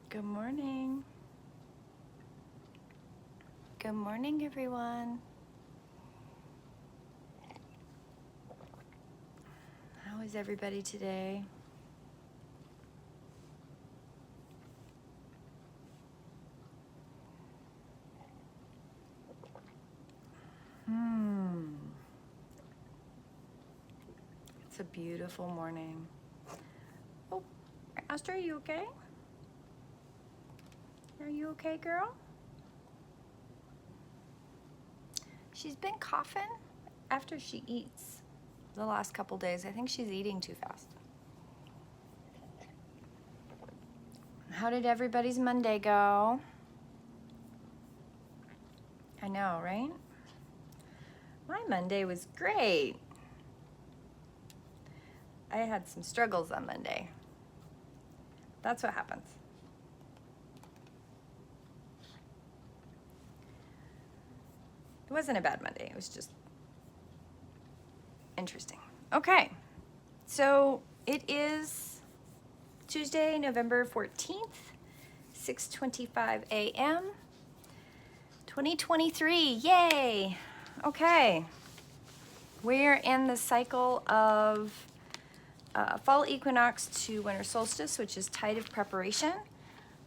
Good morning. Good morning, everyone. How is everybody today? It's a beautiful morning. Oh, Astra, are you okay? Are you okay, girl? She's been coughing after she eats the last couple days. I think she's eating too fast. How did everybody's Monday go? I know, right? My Monday was great. I had some struggles on Monday. That's what happens. It wasn't a bad Monday. It was just interesting. Okay, so it is Tuesday, November 14th, 6:25 a.m., 2023. Yay! Okay, we're in the cycle of fall equinox to winter solstice, which is tide of preparation.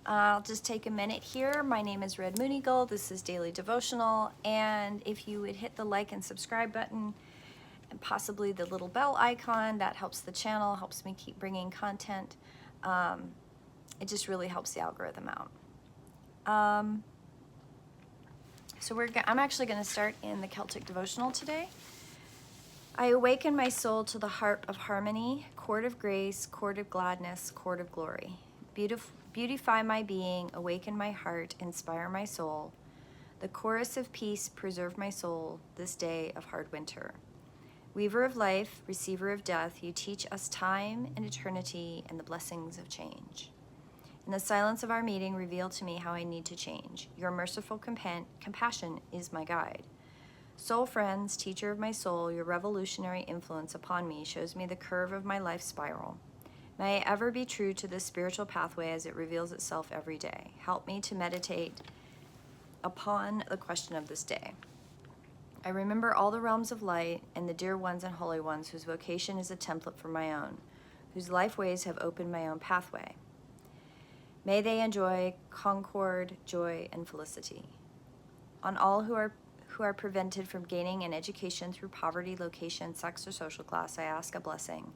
I'll just take a minute here. My name is Red Moon Eagle. This is Daily Devotional, and if you would hit the like and subscribe button and possibly the little bell icon, that helps the channel, helps me keep bringing content. It just really helps the algorithm out. I'm actually going to start in the Celtic Devotional today. I awaken my soul to the harp of harmony, chord of grace, chord of gladness, chord of glory. Beautify my being, awaken my heart, inspire my soul. The chorus of peace, preserve my soul this day of hard winter. Weaver of life, receiver of death, you teach us time and eternity and the blessings of change. In the silence of our meeting, reveal to me how I need to change. Your merciful compassion is my guide. Soul friends, teacher of my soul, your revolutionary influence upon me shows me the curve of my life spiral. May I ever be true to this spiritual pathway as it reveals itself every day. Help me to meditate upon the question of this day. I remember all the realms of light and the dear ones and holy ones whose vocation is a template for my own, whose life ways have opened my own pathway. May they enjoy concord, joy, and felicity. On all who are prevented from gaining an education through poverty, location, sex, or social class, I ask a blessing.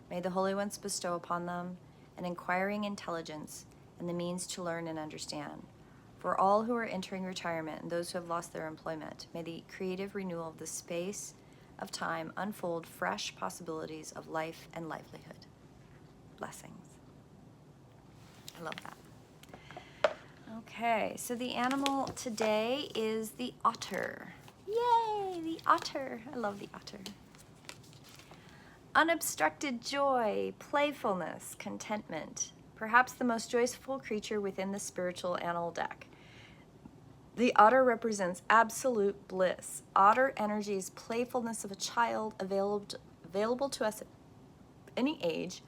May the holy ones bestow upon them an inquiring intelligence and the means to learn and understand. For all who are entering retirement and those who have lost their employment, may the creative renewal of the space of time unfold fresh possibilities of life and livelihood. Blessings. I love that. Okay, so the animal today is the otter. Yay, the otter. I love the otter. Unobstructed joy, playfulness, contentment. Perhaps the most joyful creature within the spiritual animal deck. The otter represents absolute bliss. Otter energy is playfulness of a child available to us at any age.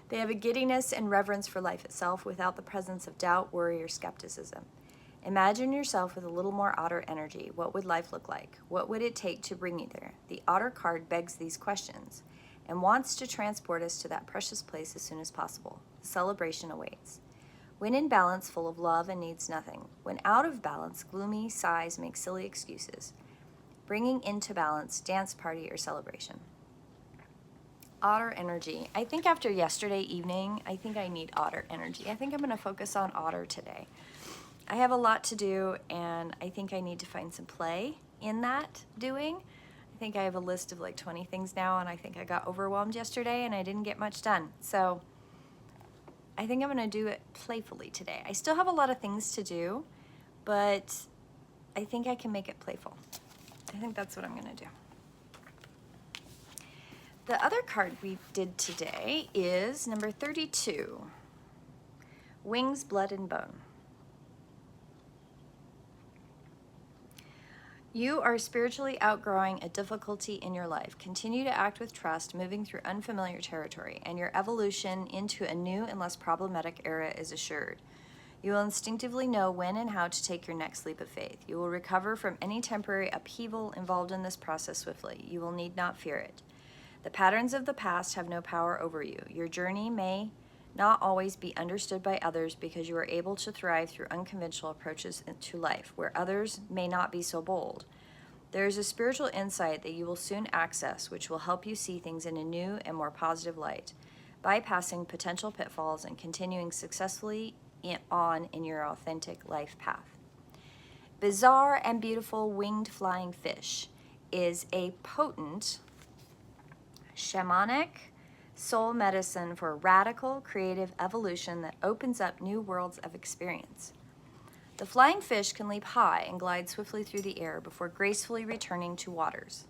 They have a giddiness and reverence for life itself without the presence of doubt, worry, or skepticism. Imagine yourself with a little more otter energy. What would life look like? What would it take to bring you there? The otter card begs these questions and wants to transport us to that precious place as soon as possible. The celebration awaits. When in balance, full of love and needs nothing. When out of balance, gloomy sighs make silly excuses. Bringing into balance, dance party or celebration. Otter energy. I think after yesterday evening, I think I need otter energy. I think I'm going to focus on otter today. I have a lot to do, and I think I need to find some play in that doing. I think I have a list of like 20 things now, and I think I got overwhelmed yesterday and I didn't get much done. So I think I'm going to do it playfully today. I still have a lot of things to do, but I think I can make it playful. I think that's what I'm going to do. The other card we did today is number 32, Wings, Blood, and Bone. You are spiritually outgrowing a difficulty in your life. Continue to act with trust, moving through unfamiliar territory, and your evolution into a new and less problematic era is assured. You will instinctively know when and how to take your next leap of faith. You will recover from any temporary upheaval involved in this process swiftly. You will need not fear it. The patterns of the past have no power over you. Your journey may not always be understood by others because you are able to thrive through unconventional approaches to life, where others may not be so bold. There is a spiritual insight that you will soon access, which will help you see things in a new and more positive light, bypassing potential pitfalls and continuing successfully in your authentic life path. Bizarre and beautiful winged flying fish is a potent shamanic soul medicine for radical creative evolution that opens up new worlds of experience. The flying fish can leap high and glide swiftly through the air before gracefully returning to waters.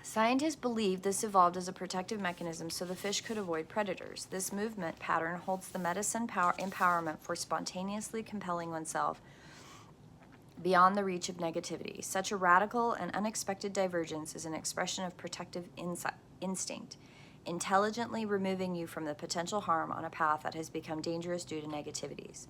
Scientists believe this evolved as a protective mechanism so the fish could avoid predators. This movement pattern holds the medicine power empowerment for spontaneously compelling oneself beyond the reach of negativity. Such a radical and unexpected divergence is an expression of protective instinct, intelligently removing you from the potential harm on a path that has become dangerous due to negativities.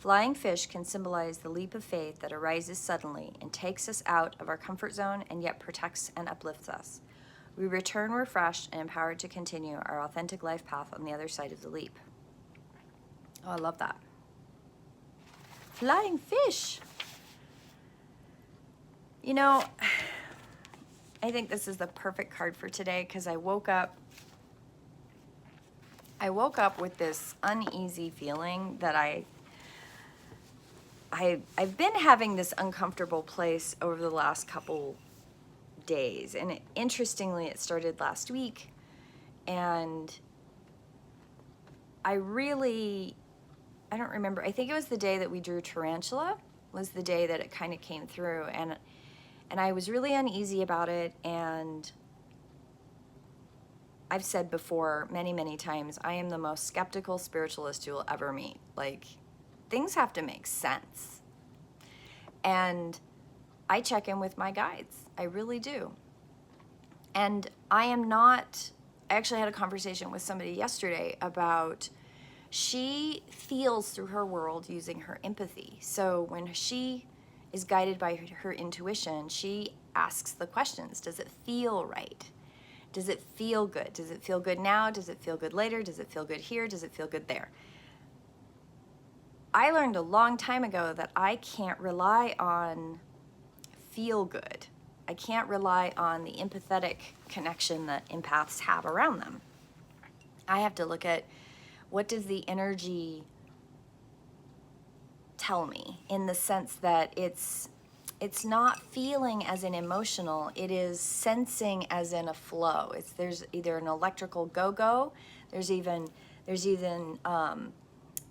Flying fish can symbolize the leap of faith that arises suddenly and takes us out of our comfort zone and yet protects and uplifts us. We return refreshed and empowered to continue our authentic life path on the other side of the leap. Oh, I love that. Flying fish. You know, I think this is the perfect card for today because I woke up with this uneasy feeling that I've been having this uncomfortable place over the last couple days. And interestingly, it started last week. And I don't remember. I think it was the day that we drew Tarantula was the day that it kind of came through. And I was really uneasy about it. And I've said before many, many times, I am the most skeptical spiritualist you will ever meet. Like, things have to make sense. And I check in with my guides. I really do. And I actually had a conversation with somebody yesterday about she feels through her world using her empathy. So when she is guided by her intuition, she asks the questions. Does it feel right? Does it feel good? Does it feel good now? Does it feel good later? Does it feel good here? Does it feel good there? I learned a long time ago that I can't rely on feel good. I can't rely on the empathetic connection that empaths have around them. I have to look at what does the energy tell me, in the sense that it's not feeling as in emotional, it is sensing as in a flow. There's either an electrical go-go, there's even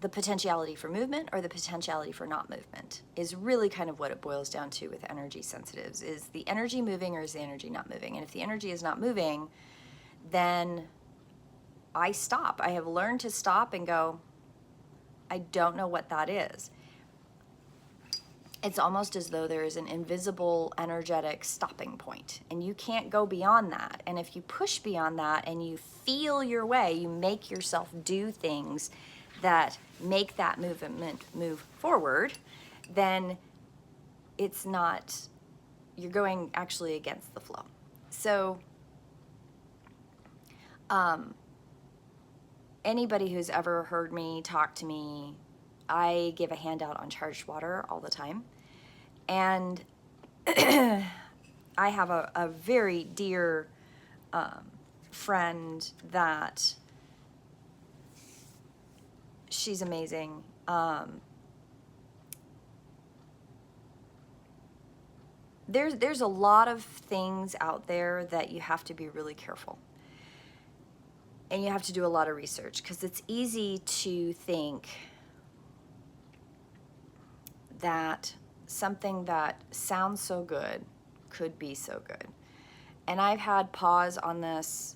the potentiality for movement or the potentiality for not movement is really kind of what it boils down to with energy sensitives. Is the energy moving or is the energy not moving? And if the energy is not moving, then I stop. I have learned to stop and go, I don't know what that is. It's almost as though there is an invisible energetic stopping point, and you can't go beyond that. And if you push beyond that and you feel your way, you make yourself do things that make that movement move forward, then you're going actually against the flow. So anybody who's ever heard me talk to me, I give a handout on charged water all the time. And I have a very dear friend that she's amazing. There's a lot of things out there that you have to be really careful. And you have to do a lot of research because it's easy to think that something that sounds so good could be so good. And I've had pause on this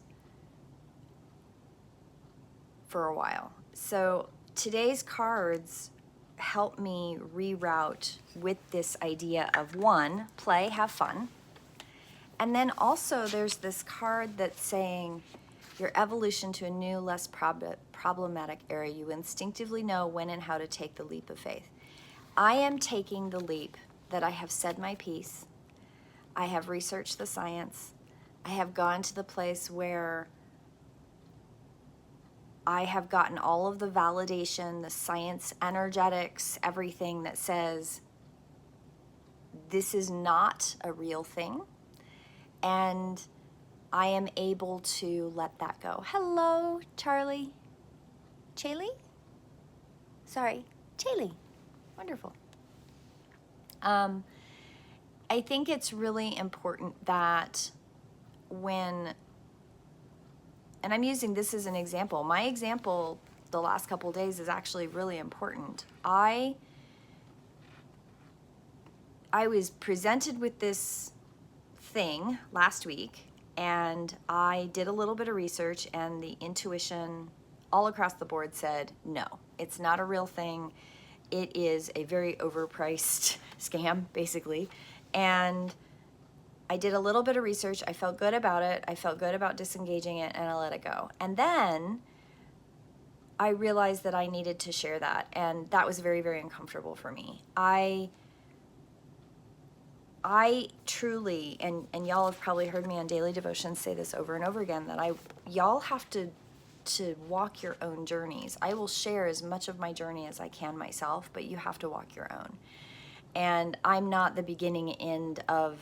for a while. So today's cards help me reroute with this idea of one, play, have fun. And then also there's this card that's saying, your evolution to a new, less problematic era. You instinctively know when and how to take the leap of faith. I am taking the leap that I have said my piece. I have researched the science. I have gone to the place where I have gotten all of the validation, the science, energetics, everything that says this is not a real thing. And I am able to let that go. Hello, Charlie. Chaley? Sorry, Chaley. Wonderful. I think it's really important that when, and I'm using this as an example, my example the last couple of days is actually really important. I was presented with this thing last week, and I did a little bit of research, and the intuition all across the board said, no, it's not a real thing. It is a very overpriced scam, basically. And I did a little bit of research. I felt good about it. I felt good about disengaging it, and I let it go. And then I realized that I needed to share that, and that was very, very uncomfortable for me. I truly, and y'all have probably heard me on daily devotions say this over and over again, that y'all have to walk your own journeys. I will share as much of my journey as I can myself, but you have to walk your own. And I'm not the beginning end of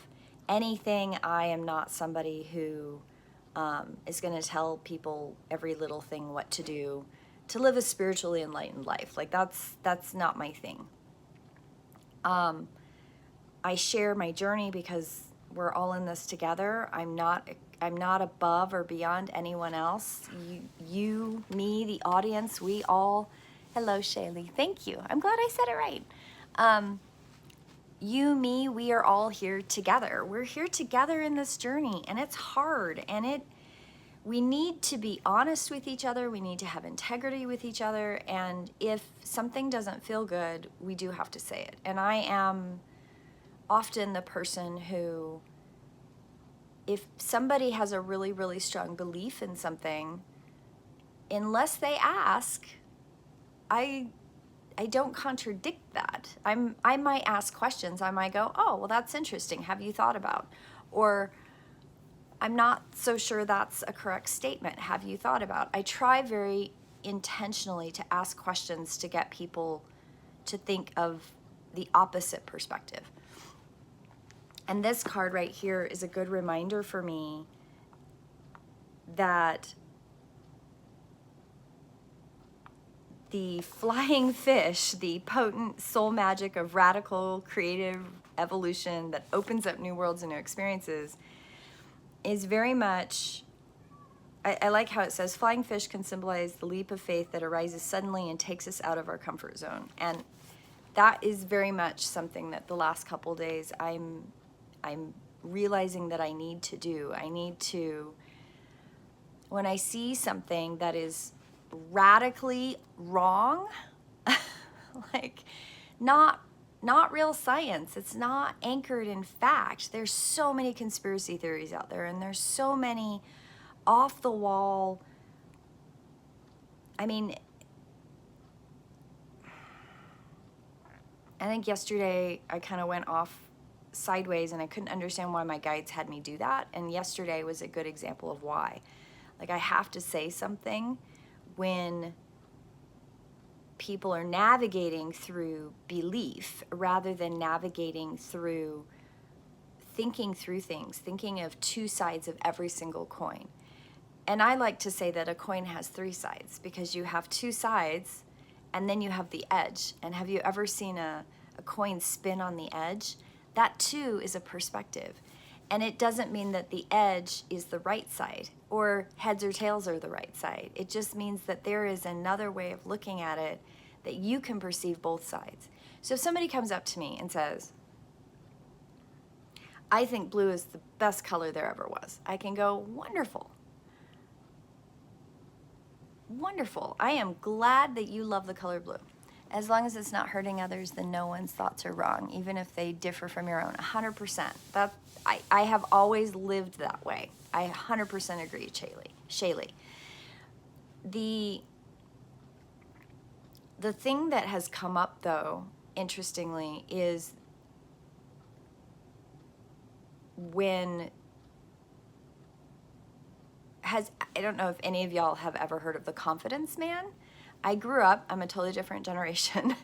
anything. I am not somebody who is going to tell people every little thing what to do to live a spiritually enlightened life. Like that's not my thing. I share my journey because we're all in this together. I'm not above or beyond anyone else. You, me, the audience, we all. Hello, Shaylee. Thank you. I'm glad I said it right. You, me, we are all here together. We're here together in this journey, and it's hard, and we need to be honest with each other. We need to have integrity with each other, and if something doesn't feel good, we do have to say it. And I am often the person who, if somebody has a really, really strong belief in something, unless they ask, I don't contradict that. I might ask questions. I might go, oh, well, that's interesting. Have you thought about? Or I'm not so sure that's a correct statement. Have you thought about? I try very intentionally to ask questions to get people to think of the opposite perspective. And this card right here is a good reminder for me that the flying fish, the potent soul magic of radical creative evolution that opens up new worlds and new experiences, is very much, I like how it says, flying fish can symbolize the leap of faith that arises suddenly and takes us out of our comfort zone. And that is very much something that the last couple days I'm realizing that I need to do. I need to, when I see something that is radically wrong, like not real science, it's not anchored in fact. There's so many conspiracy theories out there, and there's so many off the wall. I mean, I think yesterday I kind of went off sideways, and I couldn't understand why my guides had me do that. And yesterday was a good example of why. Like, I have to say something when people are navigating through belief rather than navigating through thinking through things, thinking of two sides of every single coin. And I like to say that a coin has three sides, because you have two sides and then you have the edge. And have you ever seen a coin spin on the edge? That too is a perspective. And it doesn't mean that the edge is the right side, or heads or tails are the right side. It just means that there is another way of looking at it, that you can perceive both sides. So if somebody comes up to me and says, I think blue is the best color there ever was, I can go, wonderful. Wonderful. I am glad that you love the color blue. As long as it's not hurting others, then no one's thoughts are wrong, even if they differ from your own. 100%. I have always lived that way. I 100% agree, Chaley. Shaylee. The thing that has come up, though, interestingly, is I don't know if any of y'all have ever heard of the confidence man. I grew up, I'm a totally different generation,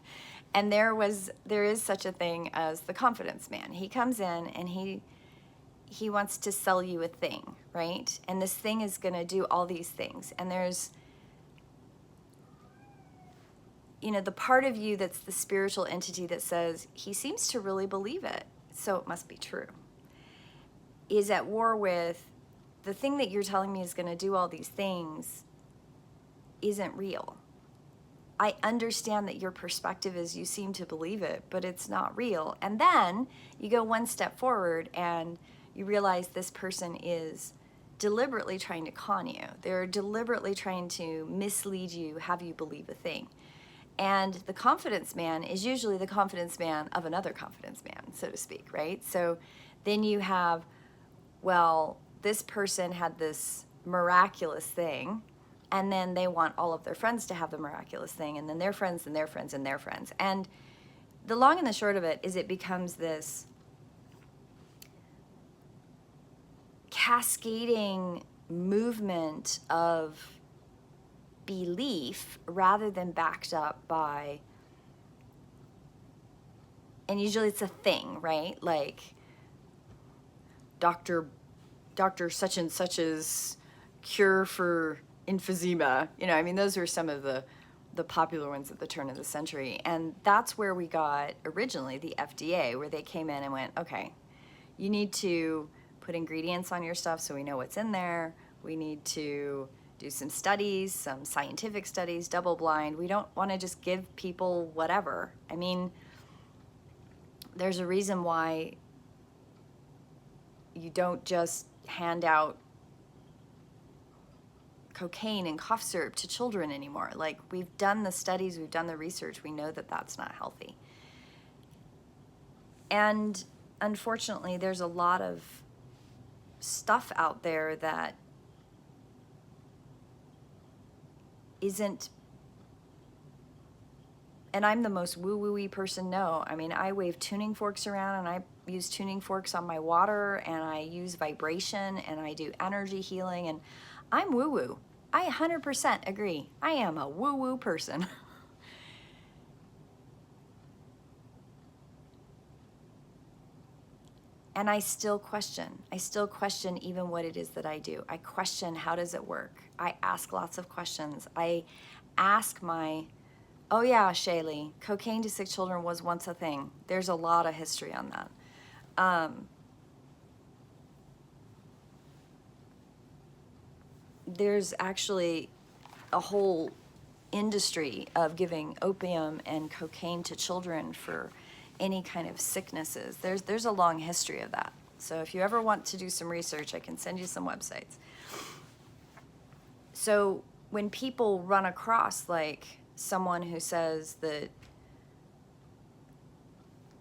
and there is such a thing as the confidence man. He comes in and he wants to sell you a thing, right? And this thing is going to do all these things. And there's, the part of you that's the spiritual entity that says, he seems to really believe it, so it must be true, is at war with the thing that you're telling me is going to do all these things isn't real. I understand that your perspective is you seem to believe it, but it's not real. And then you go one step forward and you realize this person is deliberately trying to con you. They're deliberately trying to mislead you, have you believe a thing. And the confidence man is usually the confidence man of another confidence man, so to speak, right? So then you have, well, this person had this miraculous thing, and then they want all of their friends to have the miraculous thing, and then their friends and their friends and their friends. And the long and the short of it is it becomes this cascading movement of belief rather than backed up by, and usually it's a thing, right? Like Dr. such and such's cure for emphysema. Those were some of the popular ones at the turn of the century. And that's where we got originally the FDA, where they came in and went, okay, you need to put ingredients on your stuff so we know what's in there. We need to do some studies, some scientific studies, double blind. We don't want to just give people whatever. There's a reason why you don't just hand out cocaine and cough syrup to children anymore. Like, we've done the studies, we've done the research, we know that that's not healthy. And unfortunately, there's a lot of stuff out there that isn't, and I'm the most woo-woo-y person, no. I wave tuning forks around, and I use tuning forks on my water, and I use vibration, and I do energy healing, and I'm woo-woo. I 100% agree. I am a woo-woo person. And I still question. I still question even what it is that I do. I question, how does it work? I ask lots of questions. I ask oh yeah, Shaylee, cocaine to sick children was once a thing. There's a lot of history on that. There's actually a whole industry of giving opium and cocaine to children for any kind of sicknesses. There's a long history of that. So if you ever want to do some research, I can send you some websites. So when people run across like someone who says that,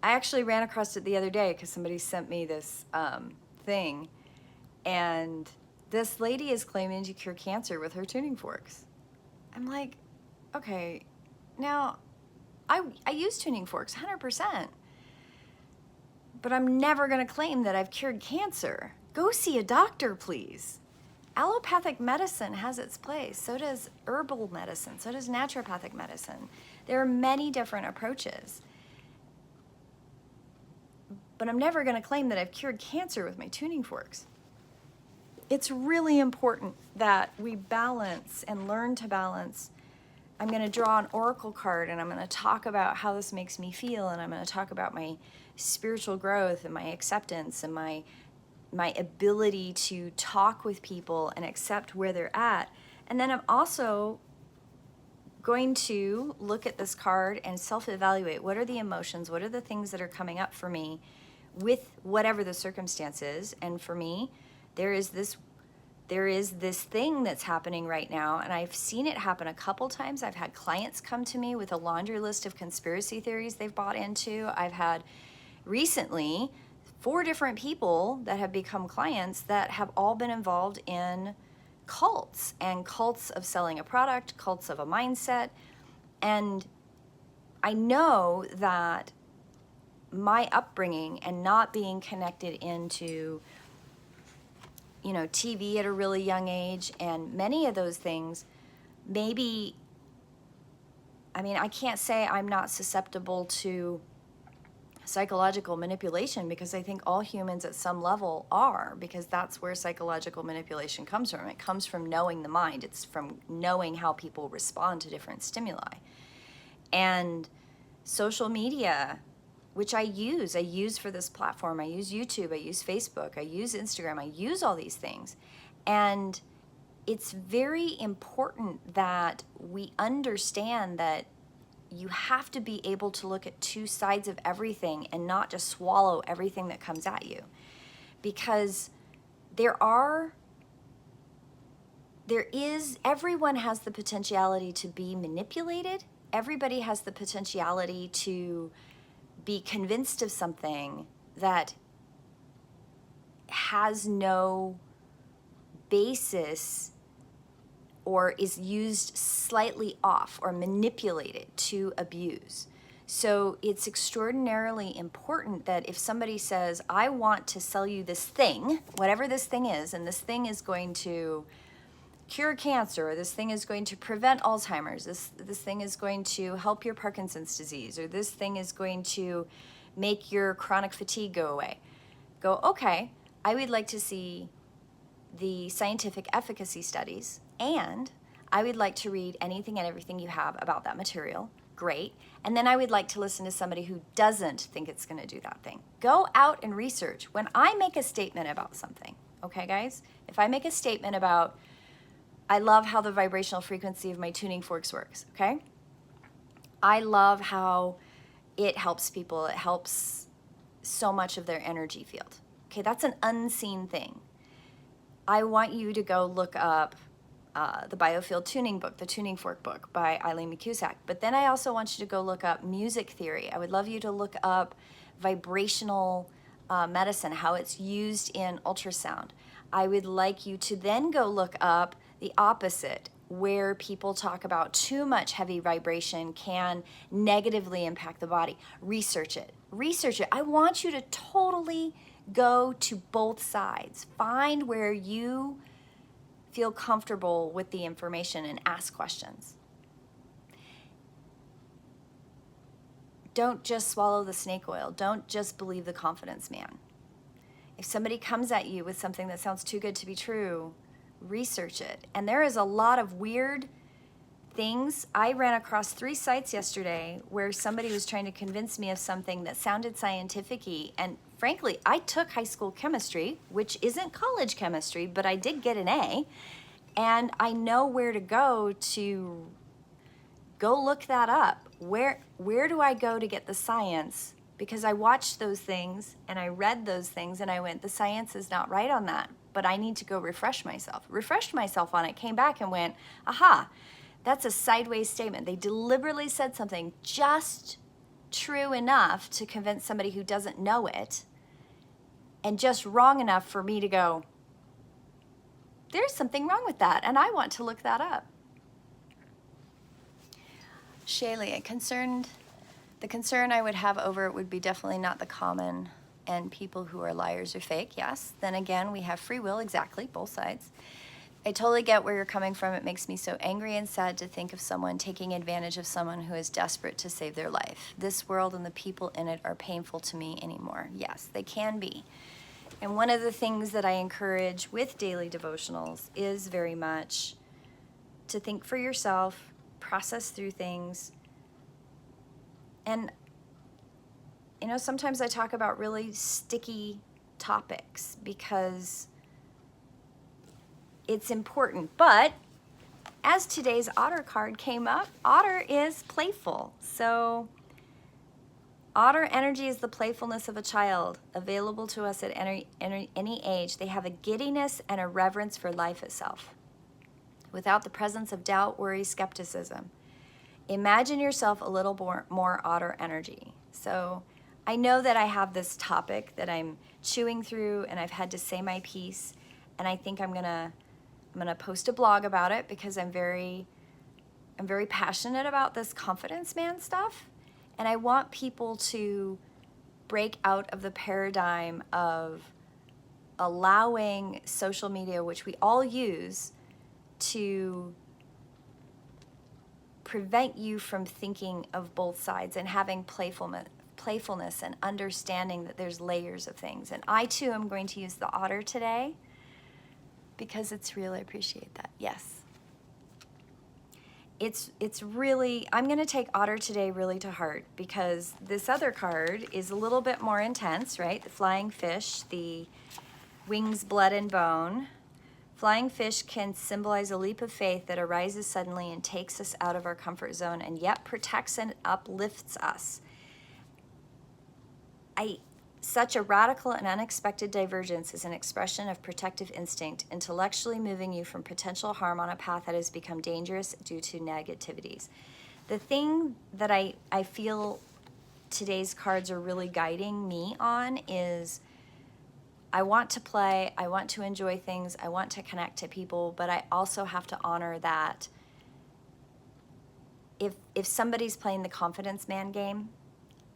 I actually ran across it the other day because somebody sent me this thing, and this lady is claiming to cure cancer with her tuning forks. I'm like, okay, now I use tuning forks 100%, but I'm never going to claim that I've cured cancer. Go see a doctor, please. Allopathic medicine has its place. So does herbal medicine. So does naturopathic medicine. There are many different approaches. But I'm never going to claim that I've cured cancer with my tuning forks. It's really important that we balance and learn to balance. I'm going to draw an oracle card, and I'm going to talk about how this makes me feel, and I'm going to talk about my spiritual growth and my acceptance and my ability to talk with people and accept where they're at. And then I'm also going to look at this card and self-evaluate. What are the emotions? What are the things that are coming up for me with whatever the circumstance is? And for me, there is this thing that's happening right now, and I've seen it happen a couple times. I've had clients come to me with a laundry list of conspiracy theories they've bought into. I've had recently 4 different people that have become clients that have all been involved in cults, and cults of selling a product, cults of a mindset. And I know that my upbringing and not being connected into, TV at a really young age and many of those things, maybe, I can't say I'm not susceptible to psychological manipulation, because I think all humans at some level are, because that's where psychological manipulation comes from. It comes from knowing the mind. It's from knowing how people respond to different stimuli. And social media, which I use for this platform. I use YouTube, I use Facebook, I use Instagram, I use all these things. And it's very important that we understand that you have to be able to look at two sides of everything and not just swallow everything that comes at you. Because everyone has the potentiality to be manipulated. Everybody has the potentiality to be convinced of something that has no basis or is used slightly off or manipulated to abuse. So it's extraordinarily important that if somebody says, I want to sell you this thing, whatever this thing is, and this thing is going to cure cancer, or this thing is going to prevent Alzheimer's, this thing is going to help your Parkinson's disease, or this thing is going to make your chronic fatigue go away. Go, okay, I would like to see the scientific efficacy studies, and I would like to read anything and everything you have about that material. Great. And then I would like to listen to somebody who doesn't think it's going to do that thing. Go out and research. When I make a statement about something, okay, guys, if I make a statement about, I love how the vibrational frequency of my tuning forks works, okay? I love how it helps people. It helps so much of their energy field. Okay, that's an unseen thing. I want you to go look up the Biofield Tuning book, the Tuning Fork book by Eileen McCusack. But then I also want you to go look up music theory. I would love you to look up vibrational medicine, how it's used in ultrasound. I would like you to then go look up the opposite, where people talk about too much heavy vibration can negatively impact the body. Research it. Research it. I want you to totally go to both sides. Find where you feel comfortable with the information and ask questions. Don't just swallow the snake oil. Don't just believe the confidence man. If somebody comes at you with something that sounds too good to be true, research it. And there is a lot of weird things. I ran across 3 sites yesterday where somebody was trying to convince me of something that sounded scientific-y. And frankly, I took high school chemistry, which isn't college chemistry, but I did get an A. And I know where to go look that up. Where do I go to get the science? Because I watched those things and I read those things and I went, the science is not right on that, but I need to go refresh myself. Refreshed myself on it, came back and went, aha, that's a sideways statement. They deliberately said something just true enough to convince somebody who doesn't know it, and just wrong enough for me to go, there's something wrong with that, and I want to look that up. Shaylee, the concern I would have over it would be definitely not the common and people who are liars or fake, yes. Then again, we have free will, exactly, both sides. I totally get where you're coming from. It makes me so angry and sad to think of someone taking advantage of someone who is desperate to save their life. This world and the people in it are painful to me anymore. Yes, they can be. And one of the things that I encourage with daily devotionals is very much to think for yourself, process through things. And, sometimes I talk about really sticky topics because it's important. But as today's otter card came up, otter is playful. So otter energy is the playfulness of a child, available to us at any age. They have a giddiness and a reverence for life itself, without the presence of doubt, worry, skepticism. Imagine yourself a little more otter energy. So I know that I have this topic that I'm chewing through and I've had to say my piece, and I think I'm gonna I'm gonna post a blog about it because I'm very passionate about this confidence man stuff. And I want people to break out of the paradigm of allowing social media, which we all use, to prevent you from thinking of both sides and having playfulness and understanding that there's layers of things. And I too am going to use the otter today because it's real. I appreciate that. Yes. It's really, I'm going to take otter today really to heart because this other card is a little bit more intense, right? The flying fish, the wings, blood, and bone. Flying fish can symbolize a leap of faith that arises suddenly and takes us out of our comfort zone and yet protects and uplifts us. Such a radical and unexpected divergence is an expression of protective instinct, intellectually moving you from potential harm on a path that has become dangerous due to negativities. The thing that I feel today's cards are really guiding me on is I want to play, I want to enjoy things, I want to connect to people, but I also have to honor that if somebody's playing the confidence man game,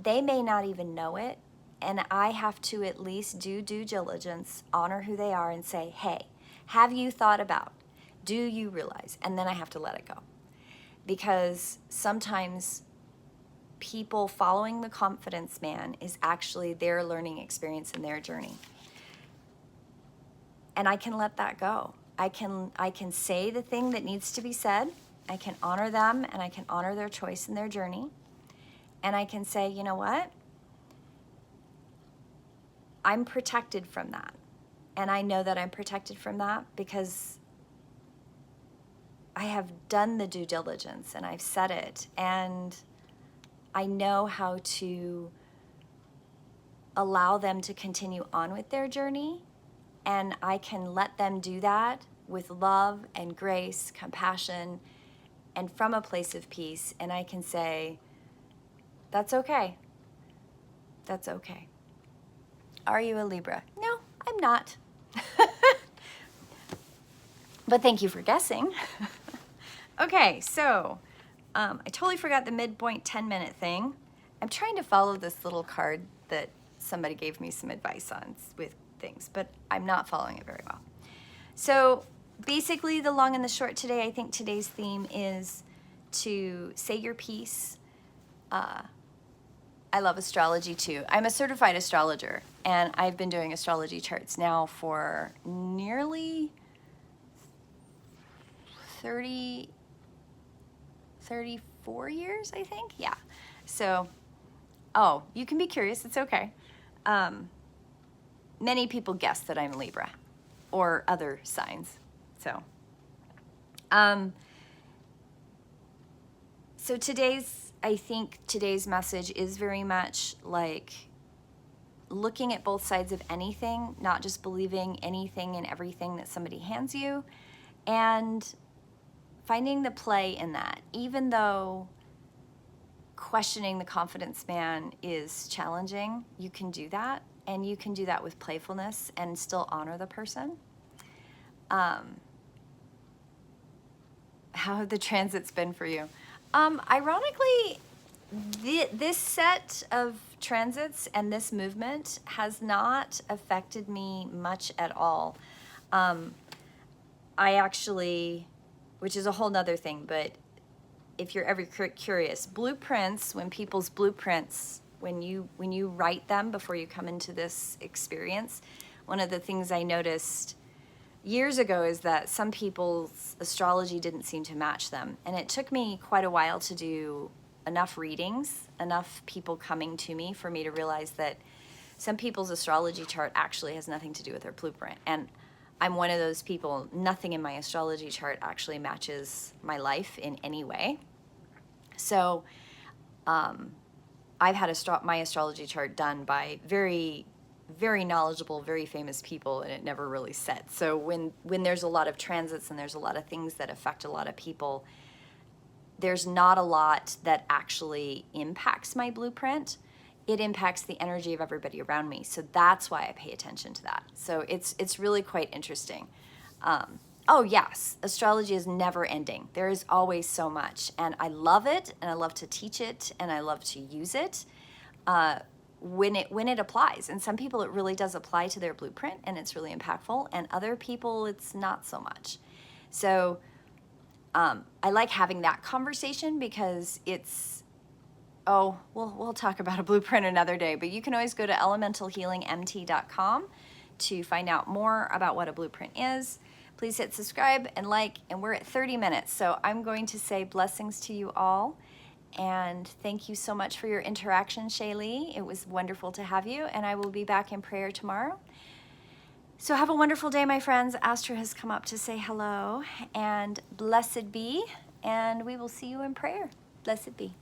they may not even know it. And I have to at least do due diligence, honor who they are, and say, hey, have you thought about, do you realize? And then I have to let it go. Because sometimes people following the confidence man is actually their learning experience and their journey. And I can let that go. I can say the thing that needs to be said. I can honor them, and I can honor their choice and their journey. And I can say, you know what? I'm protected from that. And I know that I'm protected from that because I have done the due diligence and I've said it. And I know how to allow them to continue on with their journey. And I can let them do that with love and grace, compassion, and from a place of peace. And I can say, that's okay. That's okay. Are you a Libra? No, I'm not. But thank you for guessing. Okay, so I totally forgot the midpoint 10-minute thing. I'm trying to follow this little card that somebody gave me some advice on with things, but I'm not following it very well. So basically the long and the short today, I think today's theme is to say your piece. I love astrology too. I'm a certified astrologer, and I've been doing astrology charts now for nearly 34 years, I think. Yeah. So, you can be curious. It's okay. Many people guess that I'm Libra or other signs. So, I think today's message is very much like looking at both sides of anything, not just believing anything and everything that somebody hands you, and finding the play in that. Even though questioning the confidence man is challenging, you can do that, and you can do that with playfulness and still honor the person. How have the transits been for you? Ironically, this set of transits and this movement has not affected me much at all. I actually, which is a whole nother thing, but if you're ever curious, blueprints, when people's blueprints, when you write them before you come into this experience, one of the things I noticed years ago is that some people's astrology didn't seem to match them. And it took me quite a while to do enough readings, enough people coming to me for me to realize that some people's astrology chart actually has nothing to do with their blueprint. And I'm one of those people, nothing in my astrology chart actually matches my life in any way. So I've had my astrology chart done by very, very knowledgeable, very famous people, and it never really set. So when there's a lot of transits and there's a lot of things that affect a lot of people, there's not a lot that actually impacts my blueprint. It impacts the energy of everybody around me. So that's why I pay attention to that. So it's really quite interesting. Oh, yes, astrology is never ending. There is always so much, and I love it, and I love to teach it, and I love to use it when it applies. And some people, it really does apply to their blueprint, and it's really impactful, and other people, it's not so much. So I like having that conversation because we'll talk about a blueprint another day, but you can always go to elementalhealingmt.com to find out more about what a blueprint is. Please hit subscribe and like, and we're at 30 minutes. So I'm going to say blessings to you all. And thank you so much for your interaction, Shaylee. It was wonderful to have you, and I will be back in prayer tomorrow. So have a wonderful day, my friends. Astra has come up to say hello, and blessed be, and we will see you in prayer. Blessed be.